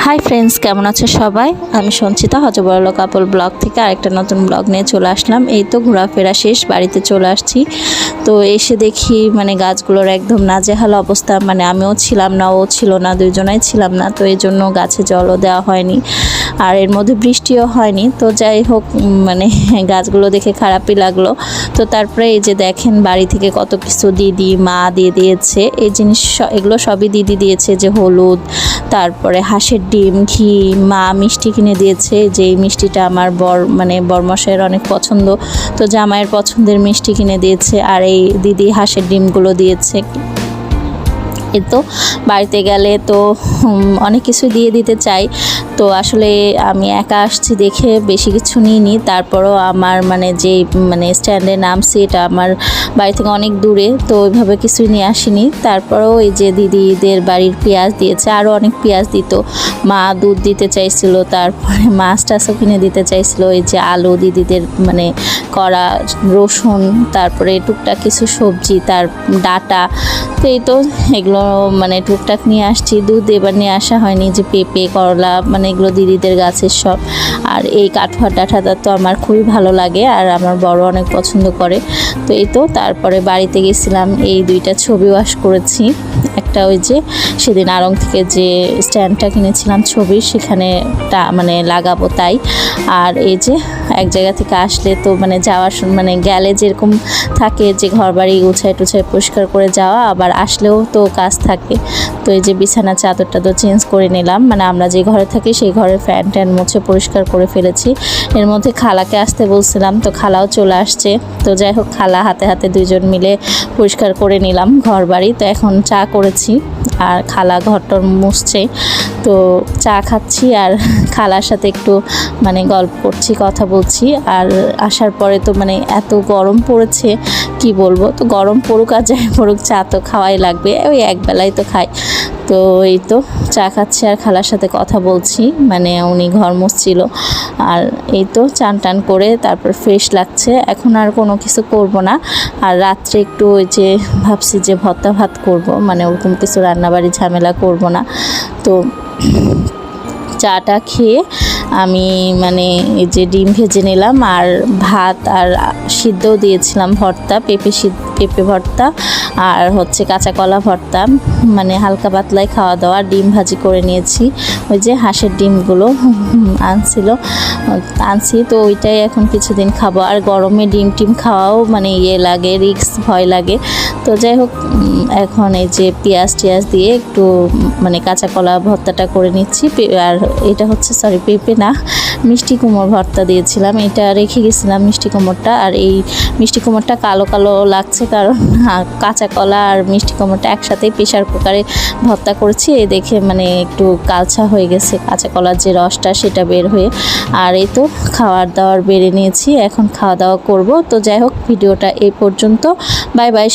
Hi friends, কেমন আছে সবাই? আমি সঞ্চিতা হজবরল কাপল ব্লগ থেকে আরেকটা নতুন ব্লগ নিয়ে চলে আসলাম। এই তো ঘোরাফেরা শেষ, বাড়িতে চলে আসছি। তো এসে দেখি গাছগুলোর একদম নাজেহাল অবস্থা। আমিও ছিলাম না, ও ছিল না, দুইজনাই ছিলাম না। তো এই জন্য গাছে জলও দেওয়া হয়নি, আর এর মধ্যে বৃষ্টিও হয়নি। তো যাই হোক, গাছগুলো দেখে খারাপই লাগলো। তো তারপরে এই যে দেখেন, বাড়ি থেকে কত কিছু দিদি মা দিয়ে দিয়েছে। এই জিনিস এগুলো সবই দিদি দিয়েছে, যে হলুদ, তারপরে হাঁসের ডিম, ঘি, মা মিষ্টি কিনে দিয়েছে। যে এই মিষ্টিটা আমার বরমশাইয়ের অনেক পছন্দ, তো জামাইয়ের পছন্দের মিষ্টি কিনে দিয়েছে। আর এই দিদি হাঁসের ডিমগুলো দিয়েছে। এই তো বাড়িতে গেলে তো অনেক কিছু দিয়ে দিতে চাই। তো আসলে আমি একা আসছি দেখে বেশি কিছু নিইনি। তারপরও আমার যে স্ট্যান্ডে নামছি, এটা আমার বাড়ি থেকে অনেক দূরে, তো ওইভাবে কিছুই নিয়ে আসিনি। তারপরেও এই যে দিদিদের বাড়ির পেঁয়াজ দিয়েছে, আরও অনেক পেঁয়াজ দিত। মা দুধ দিতে চাইছিল, তারপরে মাছ টাছও কিনে দিতে চাইছিল। এই যে আলু দিদিদের করা, রসুন, তারপরে টুকটাক কিছু সবজি, তার ডাটা। তো এই তো এগুলো টুকটাক নিয়ে আসছি। দুধ এবার নিয়ে আসা হয়নি। যে পেঁপে, করলা, এগুলো দিদিদের গাছের সব। আর এই কাঠুয়া ডাঁটাটা তো আমার খুবই ভালো লাগে, আর আমার বড় অনেক পছন্দ করে। তো এই তো তারপরে বাড়িতে গেছিলাম, এই দুইটা ছবি ওয়াশ করেছি। একটা ওই যে সেদিন আড়ং থেকে যে স্ট্যান্ডটা কিনেছিলাম ছবির, সেখানে লাগাবো তাই। আর এই যে এক জায়গা থেকে আসলে তো যাওয়ার গেলে যেরকম থাকে, যে ঘর বাড়ি গুছাই টুছাই পরিষ্কার করে যাওয়া, আবার আসলেও তো কাজ থাকে। তো এই যে বিছানা চাদরটা তো চেঞ্জ করে নিলাম। আমরা যে ঘরে থাকি সেই ঘরের ফ্যান ট্যান মুছে পরিষ্কার করে ফেলেছি। এর মধ্যে খালাকে আসতে বলছিলাম, তো খালাও চলে আসছে। তো যাই হোক, খালা হাতে হাতে দুইজন মিলে পরিষ্কার করে নিলাম ঘর বাড়ি। তো এখন চা করেছি, আর খালা ঘরটর মুছছে। তো চা খাচ্ছি আর খালার সাথে একটু গল্প করছি, কথা বলছি। আর আসার পরে তো এত গরম পড়েছে, কি বলবো। তো গরম পড়ুক আর যাই পড়ুক, চা তো খাওয়াই লাগবে, ওই একবেলাই তো খাই। তো এই তো চা খাচ্ছি আর খালার সাথে কথা বলছি। উনি ঘর মুছছিল। আর এই তো চান টান করে তারপর ফ্রেশ লাগছে। এখন আর কোনো কিছু করব না। আর রাত্রে একটু ওই যে ভাবছি যে ভর্তা ভাত করব, ওরকম কিছু রান্নাবাড়ি ঝামেলা করব না। তো চাটা খেয়ে আমি এই যে ডিম ভেজে নিলাম, আর ভাত আর সিদ্ধও দিয়েছিলাম, ভর্তা, পেঁপে ভর্তা, আর হচ্ছে কাঁচা কলা ভর্তা। হালকা পাতলাই খাওয়া দাওয়া। ডিম ভাজি করে নিয়েছি, ওই যে হাঁসের ডিমগুলো আনছি, তো ওইটাই এখন কিছুদিন খাবো। আর গরমে ডিম টিম খাওয়াও লাগে, রিস্ক, ভয় লাগে। তো যাই হোক, এখন এই যে পেঁয়াজ টিয়াজ দিয়ে একটু কাঁচা কলা ভর্তাটা করে নিচ্ছি। আর এটা হচ্ছে পেঁপে না, মিষ্টি কুমড়োর ভর্তা দিয়েছিলাম, এটা রেখে গেছিলাম মিষ্টি কুমড়োটা। আর এই মিষ্টি কুমড়োটা কালো কালো লাগছে, কারণ কাঁচা কলা আর মিষ্টি কুমড়োটা একসাথেই প্রেশার কুকারে ভর্তা করেছি। এই দেখে একটু কালচা হয়ে গেছে কাঁচা কলার যে রসটা, সেটা বের হয়ে। আর এই তো খাওয়ার দাওয়ার বেড়ে নিয়েছি, এখন খাওয়া দাওয়া করব। তো যাই হোক, ভিডিওটা এই পর্যন্ত। Bye bye.